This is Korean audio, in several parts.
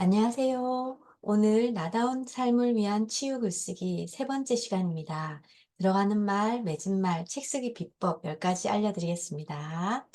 안녕하세요. 오늘 나다운 삶을 위한 치유 글쓰기 세 번째 시간입니다. 들어가는 말, 맺은 말, 책 쓰기 비법 10가지 알려드리겠습니다.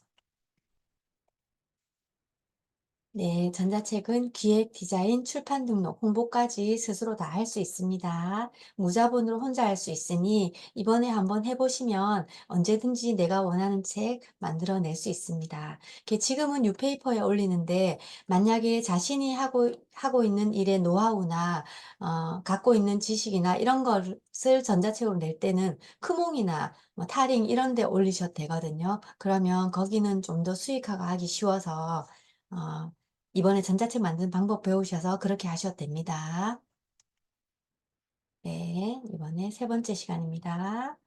네, 전자책은 기획, 디자인, 출판 등록, 홍보까지 스스로 다 할 수 있습니다. 무자본으로 혼자 할 수 있으니 이번에 한번 해보시면 언제든지 내가 원하는 책 만들어낼 수 있습니다. 지금은 뉴페이퍼에 올리는데 만약에 자신이 하고 있는 일의 노하우나 갖고 있는 지식이나 이런 것을 전자책으로 낼 때는 크몽이나 뭐 타링 이런 데 올리셔도 되거든요. 그러면 거기는 좀 더 수익화가 하기 쉬워서 어, 이번에 전자책 만드는 방법 배우셔서 그렇게 하셔도 됩니다. 네, 이번에 세 번째 시간입니다.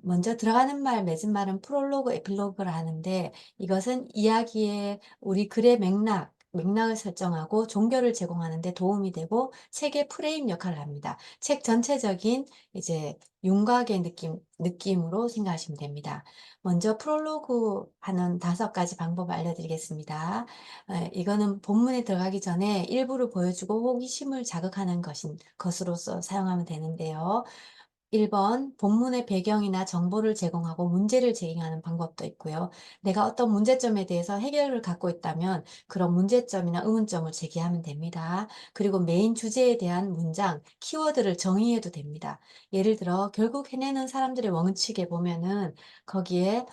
먼저 들어가는 말, 맺은 말은 프롤로그, 에필로그를 하는데 이것은 이야기의 우리 글의 맥락을 설정하고 종교를 제공하는 데 도움이 되고 책의 프레임 역할을 합니다. 책 전체적인 이제 윤곽의 느낌으로 생각하시면 됩니다. 먼저 프롤로그 하는 5가지 방법 알려드리겠습니다. 이거는 본문에 들어가기 전에 일부를 보여주고 호기심을 자극하는 것으로서 사용하면 되는데요. 1번 본문의 배경이나 정보를 제공하고 문제를 제기하는 방법도 있고요. 내가 어떤 문제점에 대해서 해결을 갖고 있다면 그런 문제점이나 의문점을 제기하면 됩니다. 그리고 메인 주제에 대한 문장, 키워드를 정의해도 됩니다. 예를 들어 결국 해내는 사람들의 원칙에 보면은 거기에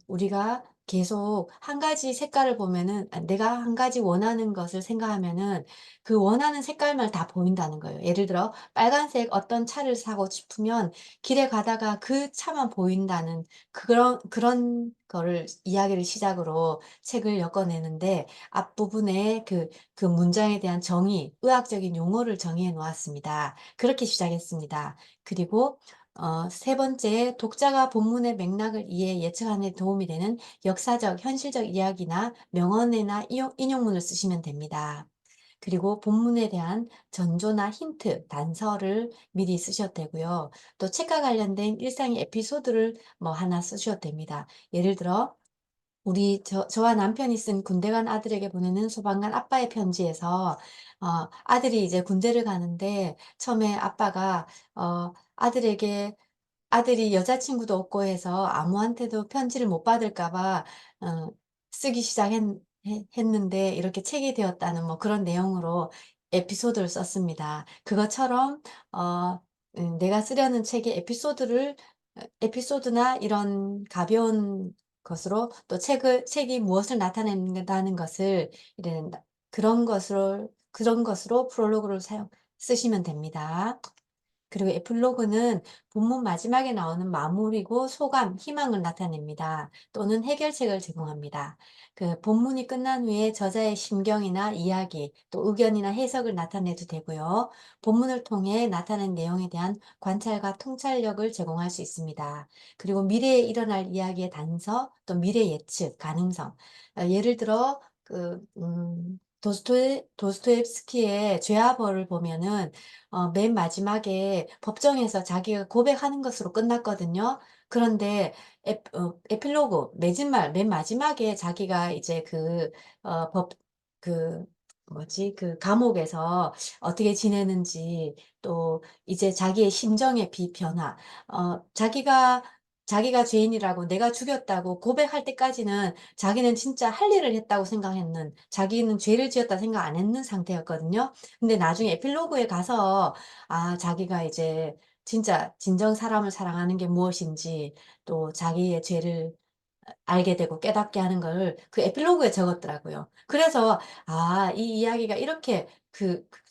우리가 계속 한 가지 색깔을 보면은 내가 한 가지 원하는 것을 생각하면은 그 원하는 색깔만 다 보인다는 거예요. 예를 들어 빨간색 어떤 차를 사고 싶으면 길에 가다가 그 차만 보인다는 그런 거를 이야기를 시작으로 책을 엮어내는데 앞부분에 그 문장에 대한 정의, 의학적인 용어를 정의해 놓았습니다. 그렇게 시작했습니다. 그리고 세 번째, 독자가 본문의 맥락을 예측하는 데 도움이 되는 역사적, 현실적 이야기나 명언이나 인용문을 쓰시면 됩니다. 그리고 본문에 대한 전조나 힌트, 단서를 미리 쓰셔도 되고요. 또 책과 관련된 일상의 에피소드를 뭐 하나 쓰셔도 됩니다. 예를 들어 저와 남편이 쓴 군대 간 아들에게 보내는 소방관 아빠의 편지에서 아들이 이제 군대를 가는데 처음에 아빠가 아들에게 아들이 여자친구도 없고 해서 아무한테도 편지를 못 받을까 봐 어 쓰기 했는데 이렇게 책이 되었다는 뭐 그런 내용으로 에피소드를 썼습니다. 그것처럼 어 내가 쓰려는 책의 에피소드나 이런 가벼운 것으로 또 책이 무엇을 나타낸다는 것을 이런 그런 것으로 프롤로그를 쓰시면 됩니다. 그리고 에필로그는 본문 마지막에 나오는 마무리고 소감, 희망을 나타냅니다. 또는 해결책을 제공합니다. 그 본문이 끝난 후에 저자의 심경이나 이야기, 또 의견이나 해석을 나타내도 되고요. 본문을 통해 나타낸 내용에 대한 관찰과 통찰력을 제공할 수 있습니다. 그리고 미래에 일어날 이야기의 단서, 또 미래 예측, 가능성. 예를 들어 도스토옙스키의 죄와 벌을 보면은 맨 마지막에 법정에서 자기가 고백하는 것으로 끝났거든요. 그런데 에필로그 맺은 말 맨 마지막에 자기가 이제 그 그 감옥에서 어떻게 지내는지 또 이제 자기의 심정의 변화 자기가 죄인이라고 내가 죽였다고 고백할 때까지는 자기는 진짜 할 일을 했다고 생각했는 자기는 죄를 지었다 생각 안 했는 상태였거든요. 근데 나중에 에필로그에 가서 자기가 이제 진짜 진정 사람을 사랑하는 게 무엇인지 또 자기의 죄를 알게 되고 깨닫게 하는 걸 그 에필로그에 적었더라고요. 그래서 이 이야기가 이렇게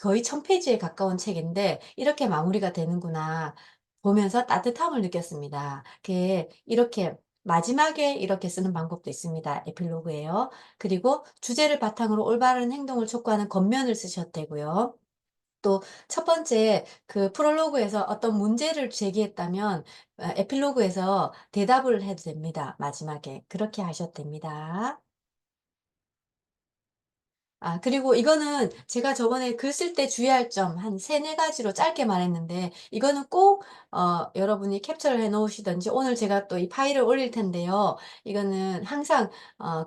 거의 1000페이지에 가까운 책인데 '이렇게 마무리가 되는구나.' 보면서 따뜻함을 느꼈습니다. 그게 이렇게 마지막에 이렇게 쓰는 방법도 있습니다. 에필로그에요. 그리고 주제를 바탕으로 올바른 행동을 촉구하는 겉면을 쓰셔도 되고요. 또 첫 번째 프롤로그에서 어떤 문제를 제기했다면 에필로그에서 대답을 해도 됩니다, 마지막에. 그렇게 하셔도 됩니다. 그리고 이거는 제가 저번에 글 쓸 때 주의할 점 한 세네 가지로 짧게 말했는데, 이거는 꼭 여러분이 캡처를 해 놓으시든지, 오늘 제가 또 이 파일을 올릴 텐데요. 이거는 항상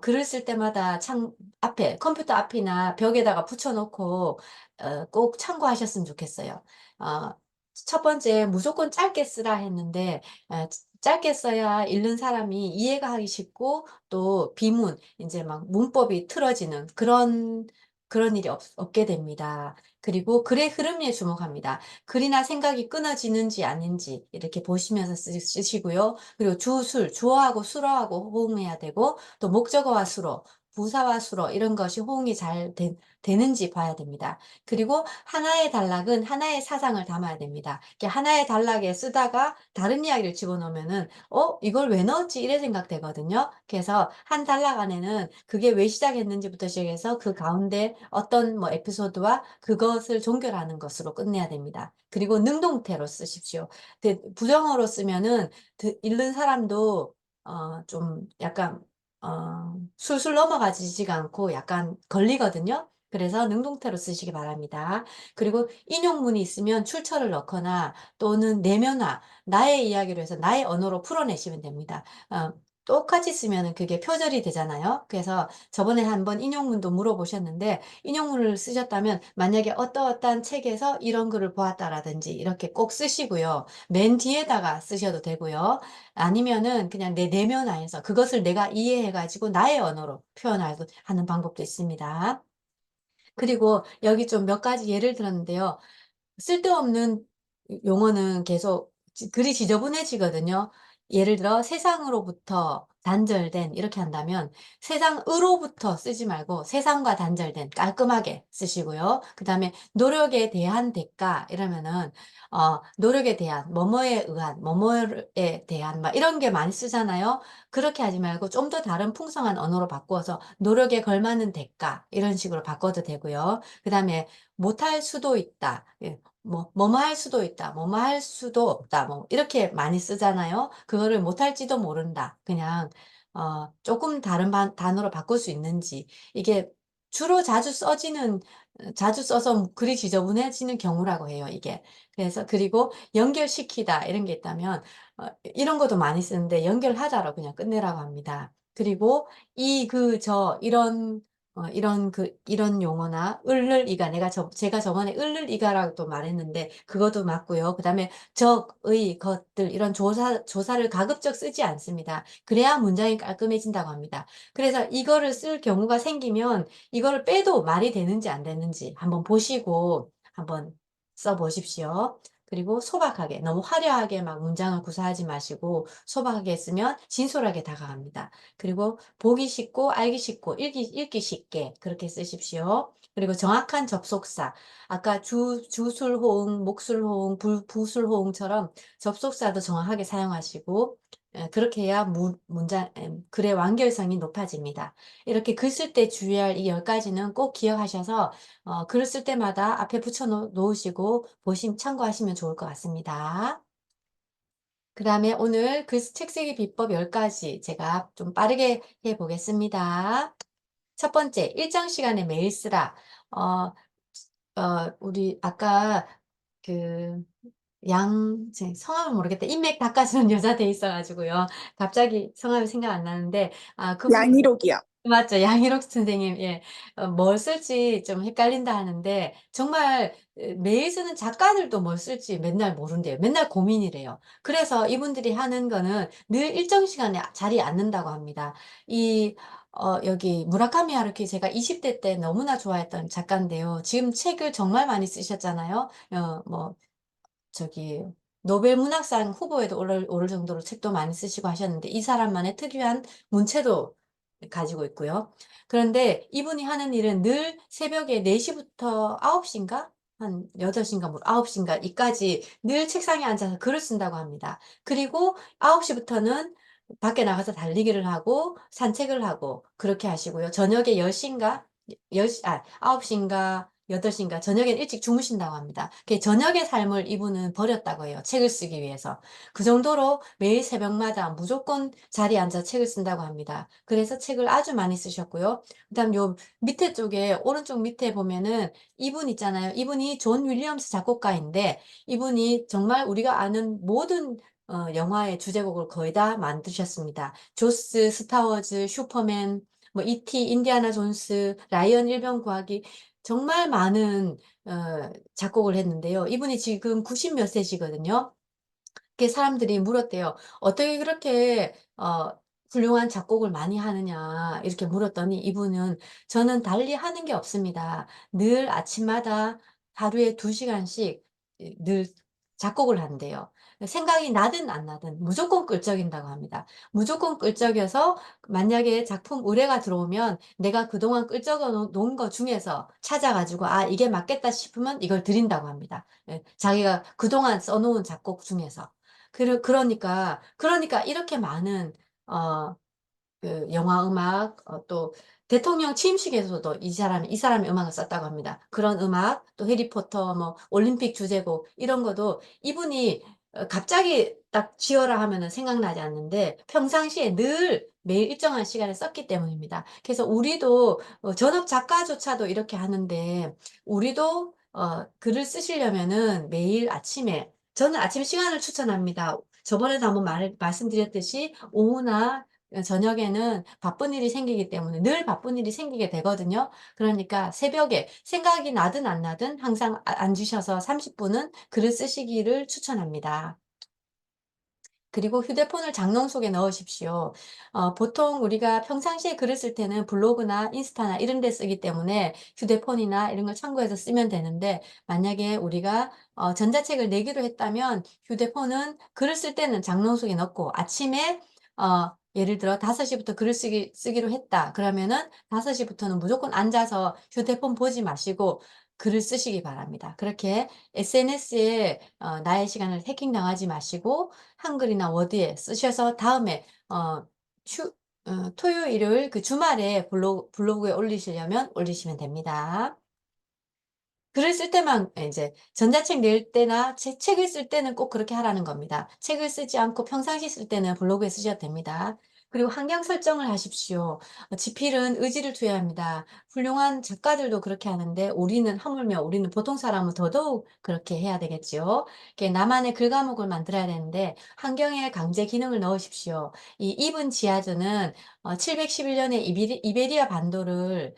글을 쓸 때마다 창 앞에, 컴퓨터 앞이나 벽에다가 붙여 놓고 꼭 참고하셨으면 좋겠어요. 어 첫 번째, 무조건 짧게 쓰라 했는데, 짧게 써야 읽는 사람이 이해가 하기 쉽고, 또 비문, 이제 막 문법이 틀어지는 그런 일이 없게 됩니다. 그리고 글의 흐름에 주목합니다. 글이나 생각이 끊어지는지 아닌지 이렇게 보시면서 쓰시고요. 그리고 주술, 주어하고 수어하고 호응해야 되고, 또 목적어와 수로, 부사와 수로 이런 것이 호응이 잘 되는지 봐야 됩니다. 그리고 하나의 단락은 하나의 사상을 담아야 됩니다. 이렇게 하나의 단락에 쓰다가 다른 이야기를 집어넣으면은 이걸 왜 넣었지? 이래 생각되거든요. 그래서 한 단락 안에는 그게 왜 시작했는지부터 시작해서 그 가운데 어떤 뭐 에피소드와 그것을 종결하는 것으로 끝내야 됩니다. 그리고 능동태로 쓰십시오. 근데 부정어로 쓰면은 읽는 사람도 좀 약간 술술 넘어가지지가 않고 약간 걸리거든요. 그래서 능동태로 쓰시기 바랍니다. 그리고 인용문이 있으면 출처를 넣거나 또는 내면화, 나의 이야기로 해서 나의 언어로 풀어내시면 됩니다. 똑같이 쓰면은 그게 표절이 되잖아요. 그래서 저번에 한번 인용문도 물어보셨는데, 인용문을 쓰셨다면 만약에 어떠어떠한 책에서 이런 글을 보았다라든지 이렇게 꼭 쓰시고요. 맨 뒤에다가 쓰셔도 되고요. 아니면은 그냥 내 내면화해서 그것을 내가 이해해가지고 나의 언어로 표현하는 방법도 있습니다. 그리고 여기 좀 몇 가지 예를 들었는데요. 쓸데없는 용어는 계속 글이 지저분해지거든요. 예를 들어 세상으로부터 단절된 이렇게 한다면 세상으로부터 쓰지 말고 세상과 단절된 깔끔하게 쓰시고요. 그다음에 노력에 대한 대가 이러면은 노력에 대한 뭐뭐에 의한 뭐뭐에 대한 막 이런 게 많이 쓰잖아요. 그렇게 하지 말고 좀 더 다른 풍성한 언어로 바꾸어서 노력에 걸맞는 대가 이런 식으로 바꿔도 되고요. 그다음에 못할 수도 있다. 예. 뭐뭐 할 수도 있다. 뭐뭐 할 수도 없다. 뭐 이렇게 많이 쓰잖아요. 그거를 못할지도 모른다. 그냥 조금 다른 단어로 바꿀 수 있는지. 이게 주로 자주 써서 글이 지저분해지는 경우라고 해요, 이게. 그래서 그리고 연결시키다 이런 게 있다면 이런 것도 많이 쓰는데 연결하다로 그냥 끝내라고 합니다. 그리고 이, 그, 저 이런 용어나 을을이가 제가 저번에 을을이가라고 또 말했는데 그것도 맞고요. 그다음에 적의 것들 이런 조사를 가급적 쓰지 않습니다. 그래야 문장이 깔끔해진다고 합니다. 그래서 이거를 쓸 경우가 생기면 이거를 빼도 말이 되는지 안 되는지 한번 보시고 한번 써 보십시오. 그리고 소박하게, 너무 화려하게 막 문장을 구사하지 마시고 소박하게 쓰면 진솔하게 다가갑니다. 그리고 보기 쉽고 알기 쉽고 읽기 쉽게 그렇게 쓰십시오. 그리고 정확한 접속사. 아까 주술호응, 목술호응, 부술호응처럼 접속사도 정확하게 사용하시고 그렇게 해야 글의 완결성이 높아집니다. 이렇게 글 쓸 때 주의할 이 10가지는 꼭 기억하셔서 글을 쓸 때마다 앞에 붙여 놓으시고 참고하시면 좋을 것 같습니다. 그 다음에 오늘 책 쓰기 비법 10가지 제가 좀 빠르게 해 보겠습니다. 첫 번째, 일정 시간에 메일 쓰라. 어, 우리 아까 그 제 성함을 모르겠다. 인맥 닦아주는 여자 돼 있어가지고요. 갑자기 성함이 생각 안 나는데, 그분 양희록이요. 맞죠. 양희록 선생님. 예. 뭘 쓸지 좀 헷갈린다 하는데 정말 매일 쓰는 작가들도 뭘 쓸지 맨날 모른대요. 맨날 고민이래요. 그래서 이분들이 하는 거는 늘 일정 시간에 자리에 앉는다고 합니다. 이 여기 무라카미 하루키 제가 20대 때 너무나 좋아했던 작가인데요. 지금 책을 정말 많이 쓰셨잖아요. 뭐 저기 노벨 문학상 후보에도 오를 정도로 책도 많이 쓰시고 하셨는데 이 사람만의 특유한 문체도 가지고 있고요. 그런데 이분이 하는 일은 늘 새벽에 4시부터 9시인가? 한 8시인가 뭐 9시인가 이까지 늘 책상에 앉아서 글을 쓴다고 합니다. 그리고 9시부터는 밖에 나가서 달리기를 하고 산책을 하고 그렇게 하시고요. 저녁에 10시인가? 9시인가 8시인가 저녁엔 일찍 주무신다고 합니다. 저녁의 삶을 이분은 버렸다고 해요, 책을 쓰기 위해서. 그 정도로 매일 새벽마다 무조건 자리에 앉아 책을 쓴다고 합니다. 그래서 책을 아주 많이 쓰셨고요. 그다음 요 밑에 쪽에 오른쪽 밑에 보면은 이분 있잖아요. 이분이 존 윌리엄스 작곡가인데 이분이 정말 우리가 아는 모든 영화의 주제곡을 거의 다 만드셨습니다. 조스, 스타워즈, 슈퍼맨, 뭐 이티, 인디아나 존스, 라이언 일병 구하기, 정말 많은 작곡을 했는데요. 이분이 지금 90몇 세시거든요. 사람들이 물었대요. "어떻게 그렇게 훌륭한 작곡을 많이 하느냐." 이렇게 물었더니 이분은 "저는 달리 하는 게 없습니다. 늘 아침마다 하루에 2 시간씩 늘 작곡을 한대요." 생각이 나든 안 나든 무조건 끈적인다고 합니다. 무조건 끈적여서 만약에 작품 의뢰가 들어오면 내가 그동안 끈적여 놓은 거 중에서 찾아 가지고 '아 이게 맞겠다.' 싶으면 이걸 드린다고 합니다. 예. 자기가 그동안 써 놓은 작곡 중에서. 그러니까 이렇게 많은 어 영화 음악, 또 대통령 취임식에서도 이 사람의 음악을 썼다고 합니다. 그런 음악, 또 해리포터, 뭐 올림픽 주제곡 이런 것도 이분이 갑자기 딱 지어라 하면은 생각나지 않는데 평상시에 늘 매일 일정한 시간에 썼기 때문입니다. 그래서 우리도 전업 작가조차도 이렇게 하는데 우리도 글을 쓰시려면은 매일 아침에, 저는 아침 시간을 추천합니다. 저번에도 한번 말씀드렸듯이 오후나 저녁에는 바쁜 일이 생기기 때문에 늘 바쁜 일이 생기게 되거든요. 그러니까 새벽에 생각이 나든 안 나든 항상 앉으셔서 30 분은 글을 쓰시기를 추천합니다. 그리고 휴대폰을 장롱 속에 넣으십시오. 보통 우리가 평상시에 글을 쓸 때는 블로그나 인스타나 이런 데 쓰기 때문에 휴대폰이나 이런 걸 참고해서 쓰면 되는데 만약에 우리가 전자책을 내기로 했다면 휴대폰은 글을 쓸 때는 장롱 속에 넣고 아침에 예를 들어 5시부터 글을 쓰기로 했다. 그러면은 5시부터는 무조건 앉아서 휴대폰 보지 마시고 글을 쓰시기 바랍니다. 그렇게 SNS에 나의 시간을 해킹당하지 마시고 한글이나 워드에 쓰셔서 다음에 휴 토요 일요일 그 주말에 블로그에 올리시려면 올리시면 됩니다. 글을 쓸 때만 제 전자책 낼 때나 책을 쓸 때는 꼭 그렇게 하라는 겁니다. 책을 쓰지 않고 평상시 쓸 때는 블로그에 쓰셔도 됩니다. 그리고 환경 설정을 하십시오. 지필은 의지를 투여야 합니다. 훌륭한 작가들도 그렇게 하는데 우리는 하물며 우리는 보통 사람은 더더욱 그렇게 해야 되겠지요. 나만의 글 과목을 만들어야 되는데 환경에 강제 기능을 넣으십시오. 이 이븐 지아즈는 711 년에 이베리아 반도를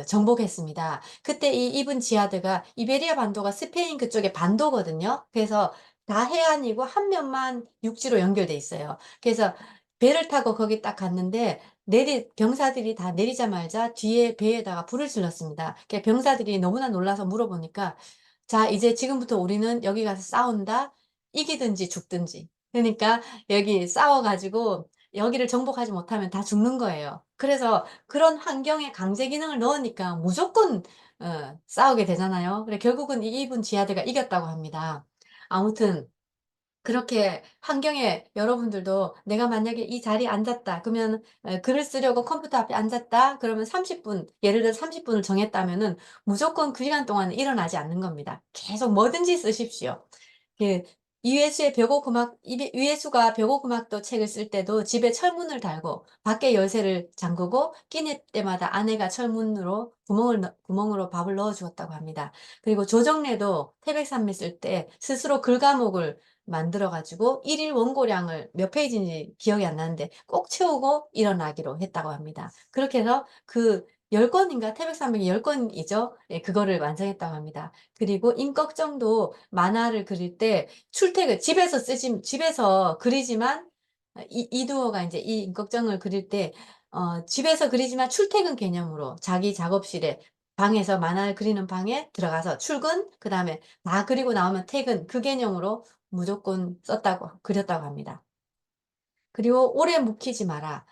정복했습니다. 그때 이 이븐 지하드가 이베리아 반도가 스페인 그쪽의 반도거든요. 그래서 다 해안이고 한 면만 육지로 연결돼 있어요. 그래서 배를 타고 거기 딱 갔는데 병사들이 다 내리자마자 뒤에 배에다가 불을 질렀습니다. 병사들이 너무나 놀라서 물어보니까 "자 이제 지금부터 우리는 여기 가서 싸운다. 이기든지 죽든지." 그러니까 여기 싸워 가지고 여기를 정복하지 못하면 다 죽는 거예요. 그래서 그런 환경에 강제 기능을 넣으니까 무조건 싸우게 되잖아요. 그래 결국은 이 이분 지하드가 이겼다고 합니다. 아무튼 그렇게 환경에 여러분들도 내가 만약에 이 자리에 앉았다 그러면 글을 쓰려고 컴퓨터 앞에 앉았다 그러면 30분, 예를 들어 30 분을 정했다면은 무조건 그 시간 동안은 일어나지 않는 겁니다. 계속 뭐든지 쓰십시오. 그 이회수가 벽곡 음악도 책을 쓸 때도 집에 철문을 달고 밖에 열쇠를 잠그고 끼니 때마다 아내가 철문으로 구멍으로 밥을 넣어 주었다고 합니다. 그리고 조정래도 태백산맥 쓸 때 스스로 글과목을 만들어 가지고 일일 원고량을 몇 페이지인지 기억이 안 나는데 꼭 채우고 일어나기로 했다고 합니다. 그렇게 해서 그 10 권인가, 태백산맥이 10 권이죠. 예, 그거를 완성했다고 합니다. 그리고 임꺽정도 만화를 그릴 때 집에서 그리지만 이 이두호가 인제 이 임꺽정을 그릴 때 집에서 그리지만 출퇴근 개념으로 자기 작업실에 방에서 만화를 그리는 방에 들어가서 출근, 그다음에 다 그리고 나오면 퇴근, 그 개념으로 무조건 그렸다고 합니다. 그리고 오래 묵히지 마라.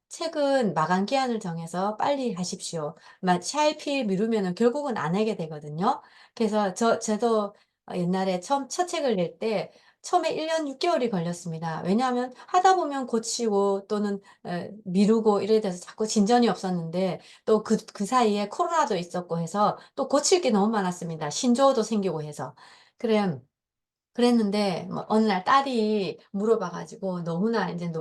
책은 마감 기한을 정해서 빨리 하십시오. 차일피일 미루면은 결국은 안 하게 되거든요. 그래서 저도 옛날에 처음 첫 책을 낼 때 처음에 1년 6 개월이 걸렸습니다. 왜냐하면 하다 보면 고치고 또는 미루고 이래 돼서 자꾸 진전이 없었는데, 또 그 사이에 코로나도 있었고 해서 또 고칠 게 너무 많았습니다. 신조어도 생기고 해서. 그래 그랬는데 뭐 어느 날 딸이 물어봐 가지고 너무나 인제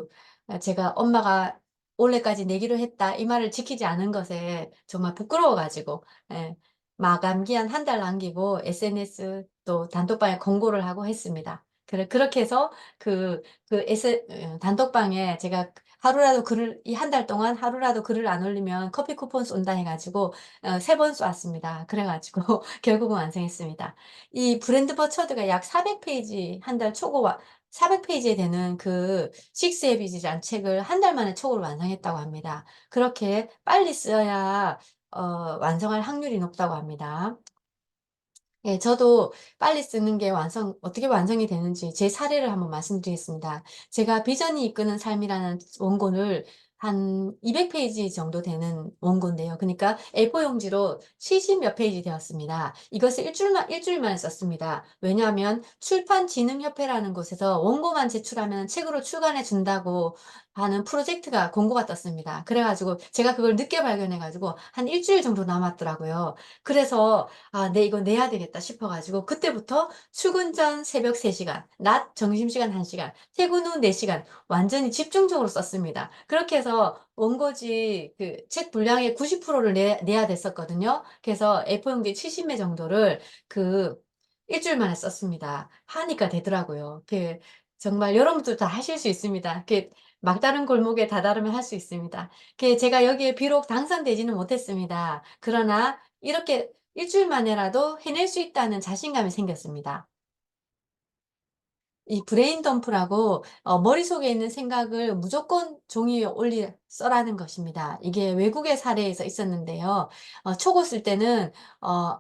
제가 "엄마가 올해까지 내기로 했다." 이 말을 지키지 않은 것에 정말 부끄러워 가지고, 예, 마감 기한 한 달 남기고 SNS 또 단톡방에 공고를 하고 했습니다. 그렇게 해서 단톡방에 제가 하루라도 글을 이 한 달 동안 하루라도 글을 안 올리면 커피 쿠폰 쏜다 해 가지고 3번 쏘았습니다. 그래 가지고 결국은 완성했습니다. 이 브랜드 버처드가 약 400 페이지, 한 달 초고 400 페이지 되는 그 식스 헤비즈라는 책을 한 달 만에 초고를 완성했다고 합니다. 그렇게 빨리 써야 완성할 확률이 높다고 합니다. 예, 저도 빨리 쓰는 게 어떻게 완성이 되는지 제 사례를 한번 말씀드리겠습니다. 제가 비전이 이끄는 삶이라는 원고를 한 200 페이지 정도 되는 원고인데요. 그러니까 A4 용지로 70몇 페이지 되었습니다. 이것을 일주일 만에 썼습니다. 왜냐하면 출판진흥협회라는 곳에서 원고만 제출하면 책으로 출간해 준다고 하는 프로젝트가 공고가 떴습니다. 그래 가지고 제가 그걸 늦게 발견해 가지고 한 일주일 정도 남았더라고요. 그래서 '아 내 이거 내야 되겠다.' 싶어 가지고 그때부터 출근 전 새벽 3 시간, 낮 점심시간 1 시간, 퇴근 후 4 시간 완전히 집중적으로 썼습니다. 그렇게 해서 원고지 그 책 분량의 90%를 내야 됐었거든요. 그래서 A4 용지 70매 정도를 그 주일 만에 썼습니다. 하니까 되더라고요. 정말 여러분도 다 하실 수 있습니다. 막다른 골목에 다다르면 할 수 있습니다. 제가 여기에 비록 당선되지는 못했습니다. 그러나 이렇게 일 주일 만에라도 해낼 수 있다는 자신감이 생겼습니다. 이 브레인 덤프라고 머릿속에 있는 생각을 무조건 종이에 써라는 것입니다. 이게 외국의 사례에서 있었는데요. 초고 쓸 때는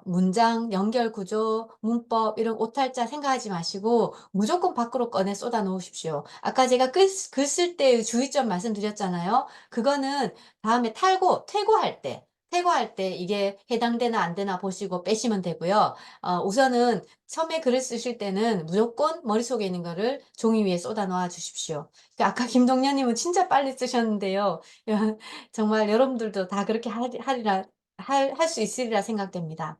문장, 연결 구조, 문법 이런 오탈자 생각하지 마시고 무조건 밖으로 꺼내 쏟아 놓으십시오. 아까 제가 글 쓸 때의 주의점 말씀드렸잖아요. 그거는 다음에 퇴고할 때 이게 해당되나 안 되나 보시고 빼시면 되고요. 우선은 처음에 글을 쓰실 때는 무조건 머릿속에 있는 거를 종이 위에 쏟아 놓아 주십시오. 아까 김동연 님은 진짜 빨리 쓰셨는데요. 정말 여러분들도 다 그렇게 할 수 있으리라 생각됩니다.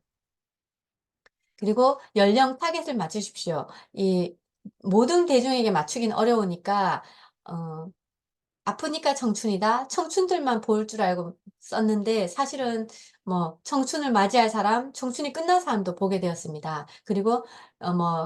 그리고 연령 타겟을 맞추십시오. 이 모든 대중에게 맞추기는 어려우니까 어 아프니까 청춘이다. 청춘들만 볼 줄 알고 썼는데 사실은 뭐 청춘을 맞이할 사람, 청춘이 끝난 사람도 보게 되었습니다. 그리고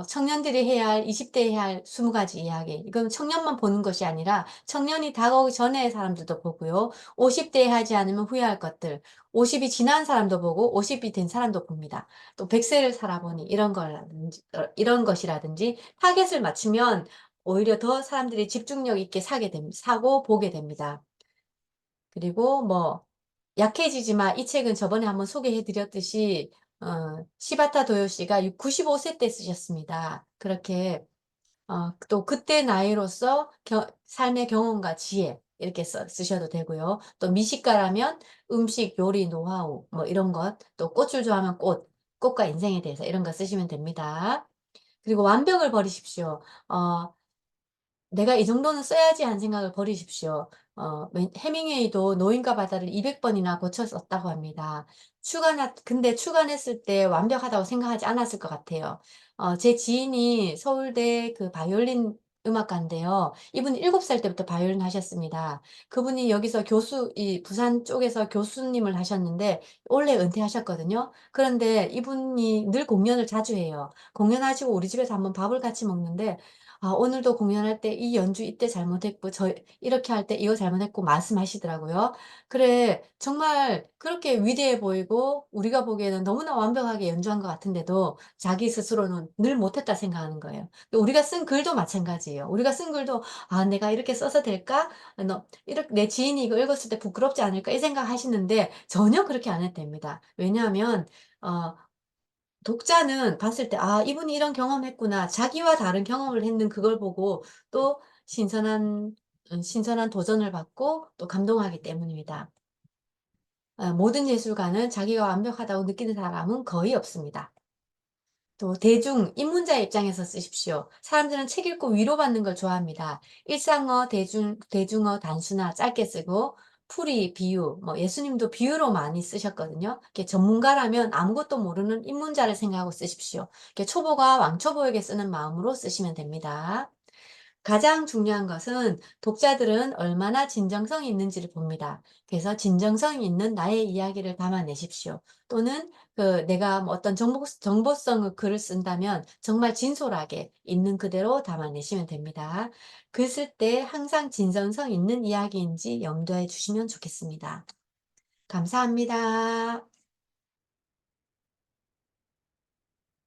청년들이 해야 할 20 대에 해야 할 20 가지 이야기. 이건 청년만 보는 것이 아니라 청년이 다가오기 전의 사람들도 보고요. 50 대에 하지 않으면 후회할 것들. 50이 지난 사람도 보고 50이 된 사람도 봅니다. 또 100 세를 살아보니 이런 것이라든지 타겟을 맞추면 오히려 더 사람들이 집중력 있게 사고 보게 됩니다. 그리고 약해지지 마. 이 책은 저번에 한번 소개해 드렸듯이 시바타 도요 씨가 95세 때 쓰셨습니다. 그렇게 또 그때 나이로서 삶의 경험과 지혜 이렇게 쓰셔도 되고요. 또 미식가라면 음식, 요리, 노하우 이런 것, 또 꽃을 좋아하면 꽃과 인생에 대해서 이런 거 쓰시면 됩니다. 그리고 완벽을 버리십시오. 어 '내가 이 정도는 써야지.' 하는 생각을 버리십시오. 해밍웨이도 노인과 바다를 200 번이나 고쳐 썼다고 합니다. 근데 출간했을 때 완벽하다고 생각하지 않았을 것 같아요. 제 지인이 서울대 그 바이올린 음악가인데요. 이분이 7살 때부터 바이올린 하셨습니다. 그분이 여기서 이 부산 쪽에서 교수님을 하셨는데 올해 은퇴하셨거든요. 그런데 이분이 늘 공연을 자주 해요. 공연하시고 우리 집에서 한번 밥을 같이 먹는데 오늘도 공연할 때 이 연주 이때 잘못했고 이렇게 할 때 이거 잘못했고 말씀하시더라고요. 그래 정말 그렇게 위대해 보이고 우리가 보기에는 너무나 완벽하게 연주한 것 같은데도 자기 스스로는 늘 못했다 생각하는 거예요. 또 우리가 쓴 글도 마찬가지예요. 우리가 쓴 글도 '아 내가 이렇게 써서 될까? 너 이렇게 내 지인이 이거 읽었을 때 부끄럽지 않을까?' 이 생각하시는데 전혀 그렇게 안 해도 됩니다. 왜냐하면 어 독자는 봤을 때 '아 이분이 이런 경험했구나.' 자기와 다른 경험을 했는 그걸 보고 또 신선한 도전을 받고 또 감동하기 때문입니다. 모든 예술가는 자기가 완벽하다고 느끼는 사람은 거의 없습니다. 또 대중, 입문자의 입장에서 쓰십시오. 사람들은 책 읽고 위로받는 걸 좋아합니다. 일상어, 대중어, 단수나 짧게 쓰고 풀이, 비유, 뭐 예수님도 비유로 많이 쓰셨거든요. 이렇게 전문가라면 아무것도 모르는 입문자를 생각하고 쓰십시오. 이렇게 초보가 왕초보에게 쓰는 마음으로 쓰시면 됩니다. 가장 중요한 것은 독자들은 얼마나 진정성이 있는지를 봅니다. 그래서 진정성 있는 나의 이야기를 담아내십시오. 또는 내가 뭐 어떤 정보성 글을 쓴다면 정말 진솔하게 있는 그대로 담아내시면 됩니다. 글 쓸 때 항상 진정성 있는 이야기인지 염두에 주시면 좋겠습니다. 감사합니다.